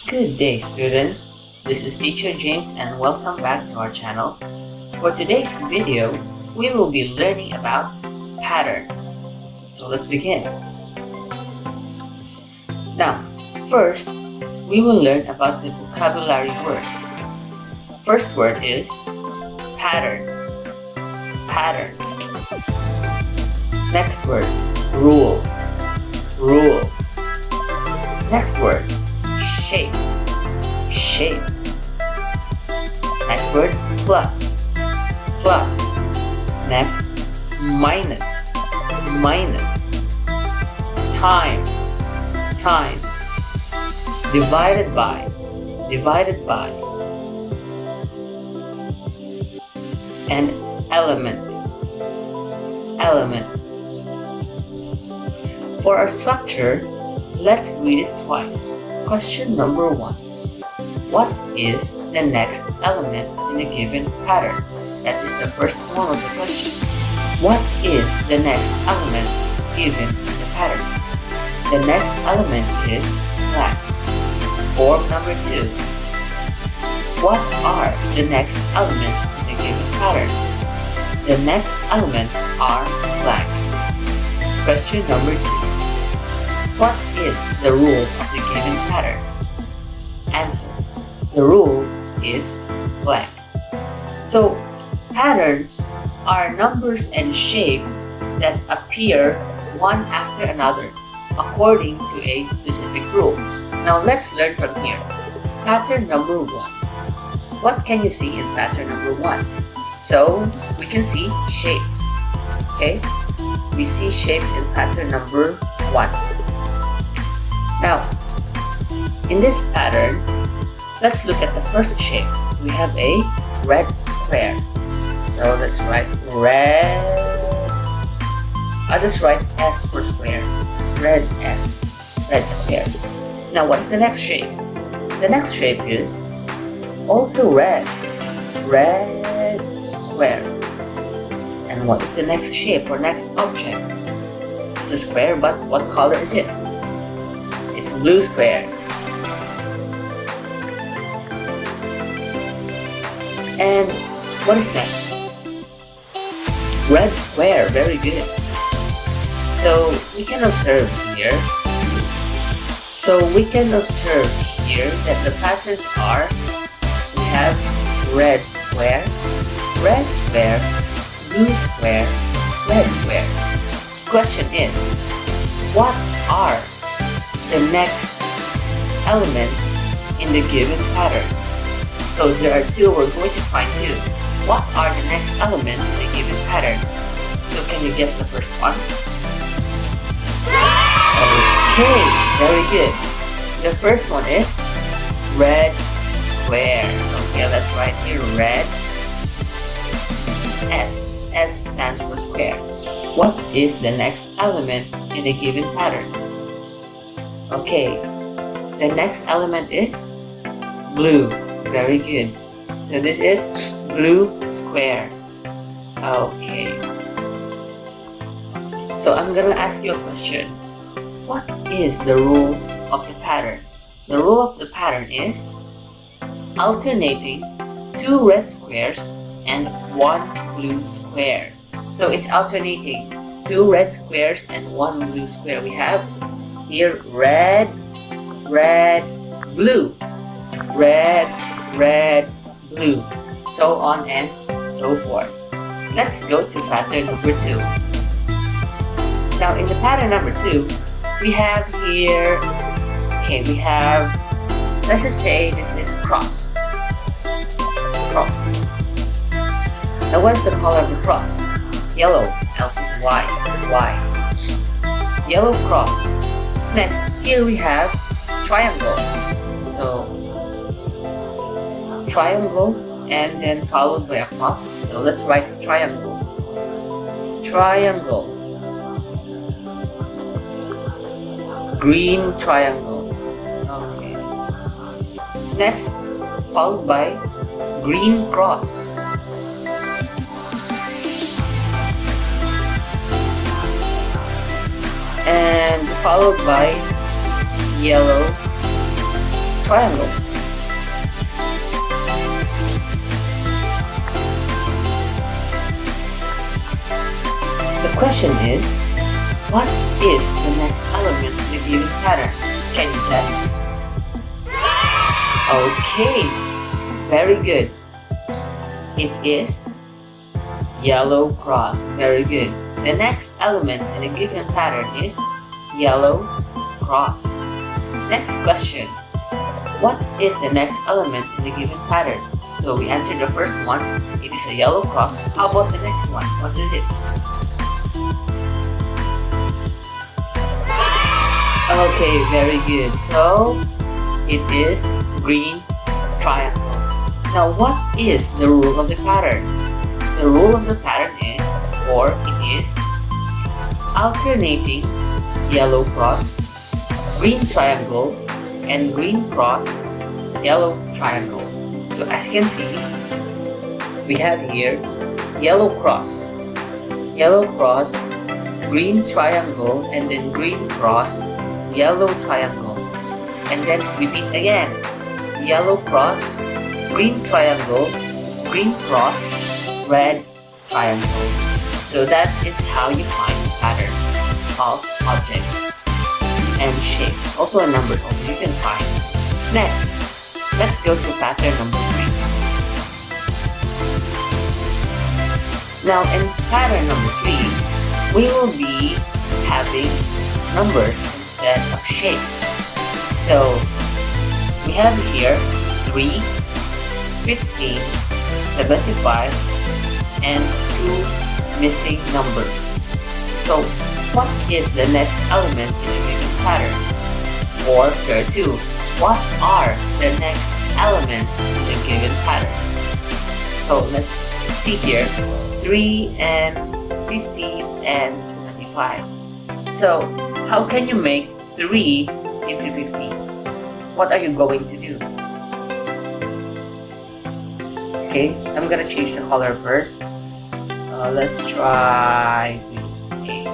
Good day, students. This is Teacher James and welcome back to our channel. For today's video, we will be learning about patterns. So let's begin. Now, first, we will learn about the vocabulary words. First word is pattern. Pattern. Next word, rule. Rule. Next word, shapes. Shapes. Next word, plus. Plus. Next, minus. Minus. Times. Times. Divided by. Divided by. And element. Element. For our structure, let's read it twice. Question number 1. What is the next element in a given pattern? That is the first form of the question. What is the next element given in the pattern? The next element is blank. Form number 2. What are the next elements in a given pattern? The next elements are blank. Question number 2. What is the rule of the given pattern? Answer. The rule is blank. So, patterns are numbers and shapes that appear one after another according to a specific rule. Now, let's learn from here. Pattern number 1. What can you see in pattern number 1? So, we can see shapes. Okay? We see shapes in pattern number 1. Now, in this pattern, let's look at the first shape. We have a red square. So let's write red. I'll just write S for square. Red S. Red square. Now, what's the next shape? The next shape is also red. Red square. And what is the next shape or next object? It's a square, but what color is it? It's blue square. And what is next? Red square. Very good. So we can observe here. That the patterns are, we have red square, blue square, red square. Question is, what are the next elements in the given pattern? So there are two, we're going to find two. What are the next elements in a given pattern? So can you guess the first one? Okay, very good. The first one is red square. Okay, let's write here red S. S stands for square. What is the next element in a given pattern? Okay, the next element is blue. Very good. So this is blue square. Okay. So I'm gonna ask you a question. What is the rule of the pattern? The rule of the pattern is alternating 2 red squares and 1 blue square. So it's alternating 2 red squares and 1 blue square. We have here red, red, blue. Red, red, blue. So on and so forth. Let's go to pattern number 2. Now in the pattern number 2, we have here, let's just say this is cross. Cross. Now what's the color of the cross? Yellow. L-Y. Y. Yellow cross. Next, here we have triangle. So, triangle and then followed by a cross. So let's write triangle. Triangle. Green triangle. Okay. Next, followed by green cross. And followed by yellow triangle? The question is, what is the next element in the given pattern? Can you guess? Okay, very good. It is yellow cross. Very good. The next element in a given pattern is yellow cross. Next question. What is the next element in a given pattern? So we answered the first one. It is a yellow cross. How about the next one? What is it? Okay, very good. So it is green triangle. Now what is the rule of the pattern? The rule of the pattern is, or it is, alternating yellow cross, green triangle, and green cross, yellow triangle. So as you can see, we have here yellow cross, green triangle, and then green cross, yellow triangle. And then repeat again, yellow cross, green triangle, green cross, red triangle. So that is how you find the pattern of objects and shapes. Also in numbers also you can find. Next, let's go to pattern number 3. Now in pattern number 3, we will be having numbers instead of shapes. So we have here 3, 15, 75, and 2 missing numbers. So what is the next element in a given pattern? Or there are 2. What are the next elements in a given pattern? So let's see here, 3 and 15 and 75. So how can you make 3 into 15? What are you going to do? Okay, I'm gonna change the color first. Let's try green. Okay,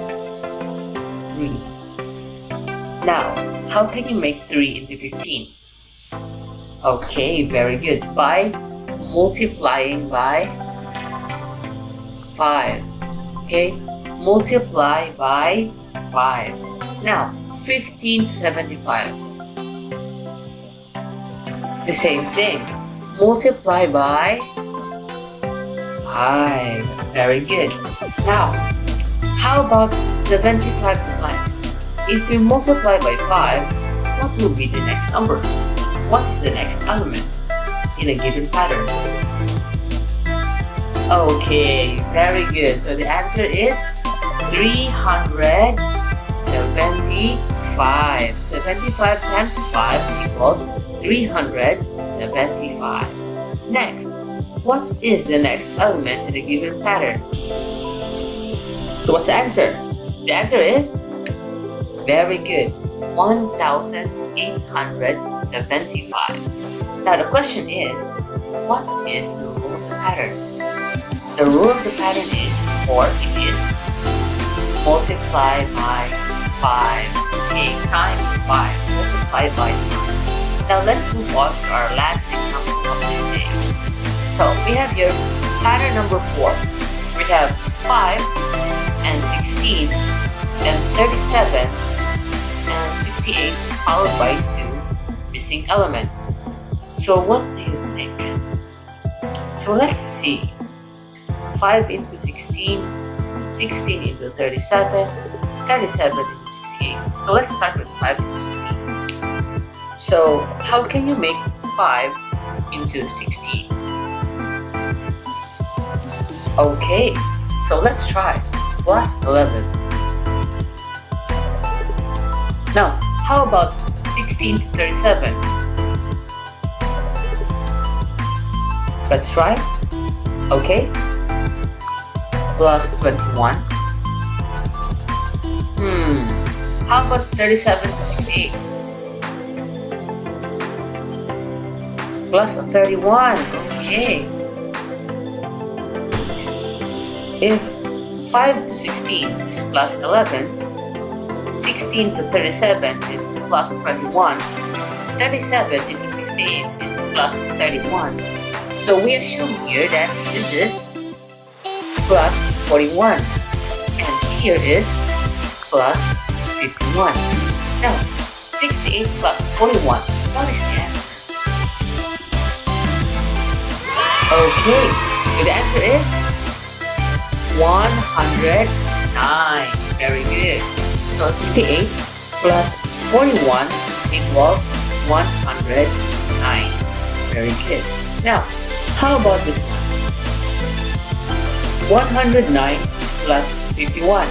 green. Now, how can you make 3 into 15? Okay, very good. By multiplying by 5. Okay, multiply by 5. Now, 15 to 75. The same thing. Multiply by 5. Very good. Now, how about 75 to 9? If we multiply by 5, what will be the next number? What is the next element in a given pattern? Okay, very good. So the answer is 375. 75 times 5 equals 375. Next, what is the next element in a given pattern? So what's the answer? The answer is very good, 1875. Now the question is, what is the rule of the pattern? The rule of the pattern is, or it is, multiply by 5. Okay, times 5, multiply by 5. Now let's move on to our last example of this day. So we have here pattern number 4. We have 5 and 16 and 37 and 68 followed by 2 missing elements. So what do you think? So let's see. 5 into 16, 16 into 37, 37 into 68. So let's start with 5 into 16. So how can you make 5 into 16? Okay, so let's try. Plus 11. Now, how about 16 to 37? Let's try. Okay. Plus 21. How about 37 to 68? Plus 31. Okay. If 5 to 16 is plus 11, 16 to 37 is plus 21, 37 into 68 is plus 31. So we assume here that this is plus 41. And here is plus 51. Now, 68 plus 41, what is the answer? Okay, so the answer is 109. Very good. So 68 plus 41 equals 109. Very good. Now, how about this one? 109 plus 51.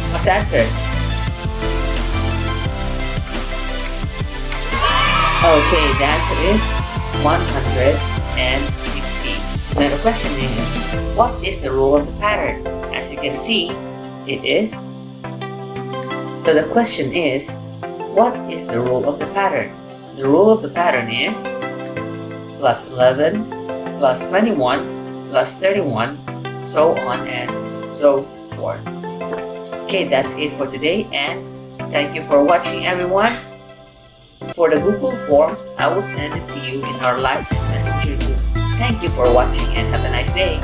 What's the answer? Okay, the answer is 160. Now the question is, what is the rule of the pattern? As you can see, it is. So the question is, what is the rule of the pattern? The rule of the pattern is plus 11, plus 21, plus 31, so on and so forth. Okay, that's it for today, and thank you for watching, everyone. For the Google Forms, I will send it to you in our live messenger group. Thank you for watching and have a nice day.